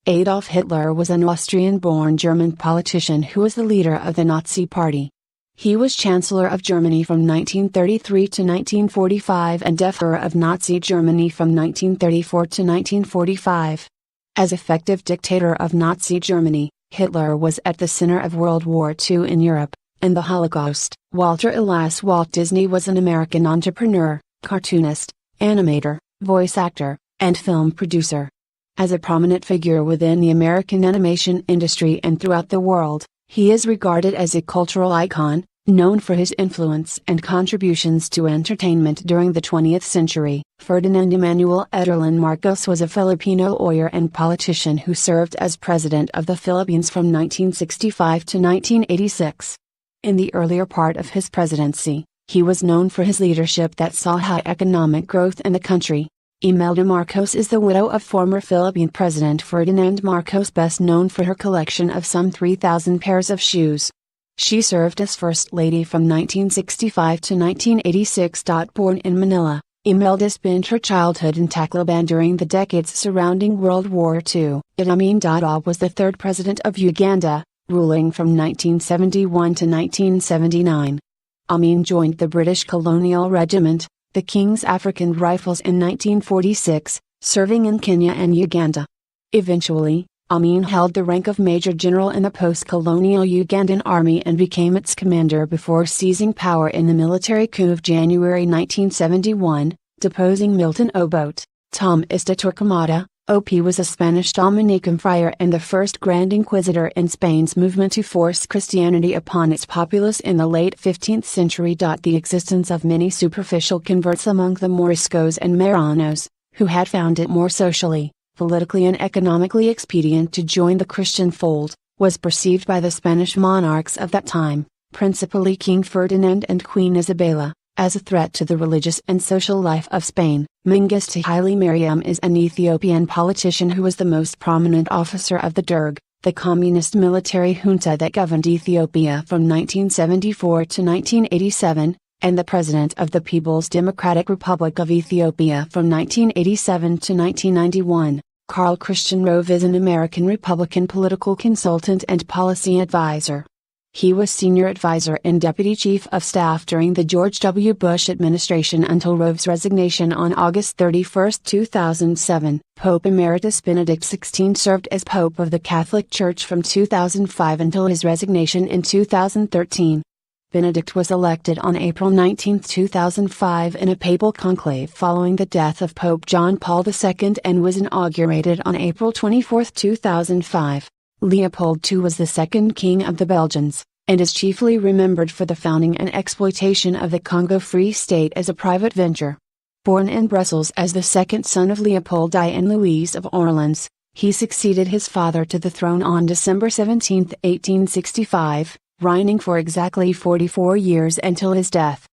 Adolf Hitler was an Austrian-born German politician who was the leader of the Nazi Party. He was Chancellor of Germany from 1933 to 1945 and Emperor of Nazi Germany from 1934 to 1945. As effective dictator of Nazi Germany, Hitler was at the center of World War II in Europe and the Holocaust. Walter Elias Walt Disney was an American entrepreneur, cartoonist, animator, voice actor, and film producer. As a prominent figure within the American animation industry and throughout the world, he is regarded as a cultural icon, known for his influence and contributions to entertainment during the 20th century. Ferdinand Emmanuel Ederlin Marcos was a Filipino lawyer and politician who served as President of the Philippines from 1965 to 1986. In the earlier part of his presidency, he was known for his leadership that saw high economic growth in the country. Imelda Marcos is the widow of former Philippine President Ferdinand Marcos, best known for her collection of some 3,000 pairs of shoes. She served as First Lady from 1965 to 1986. Born in Manila, Imelda spent her childhood in Tacloban during the decades surrounding World War II. Idi Amin Dada was the third president of Uganda, ruling from 1971 to 1979. Amin joined the British Colonial Regiment, the King's African Rifles, in 1946, serving in Kenya and Uganda. Eventually, Amin held the rank of Major General in the post-colonial Ugandan Army and became its commander before seizing power in the military coup of January 1971, deposing Milton Obote. Tom Ista Torquemada, OP, was a Spanish Dominican friar and the first Grand Inquisitor in Spain's movement to force Christianity upon its populace in the late 15th century. The existence of many superficial converts among the Moriscos and Marranos, who had found it more socially, politically and economically expedient to join the Christian fold, was perceived by the Spanish monarchs of that time, principally King Ferdinand and Queen Isabella, as a threat to the religious and social life of Spain. Mengistu Haile Mariam is an Ethiopian politician who was the most prominent officer of the Derg, the communist military junta that governed Ethiopia from 1974 to 1987, and the president of the People's Democratic Republic of Ethiopia from 1987 to 1991. Carl Christian Rove is an American Republican political consultant and policy advisor. He was senior advisor and deputy chief of staff during the George W. Bush administration until Rove's resignation on August 31, 2007. Pope Emeritus Benedict XVI served as Pope of the Catholic Church from 2005 until his resignation in 2013. Benedict was elected on April 19, 2005 in a papal conclave following the death of Pope John Paul II and was inaugurated on April 24, 2005. Leopold II was the second king of the Belgians, and is chiefly remembered for the founding and exploitation of the Congo Free State as a private venture. Born in Brussels as the second son of Leopold I and Louise of Orleans, he succeeded his father to the throne on December 17, 1865, reigning for exactly 44 years until his death.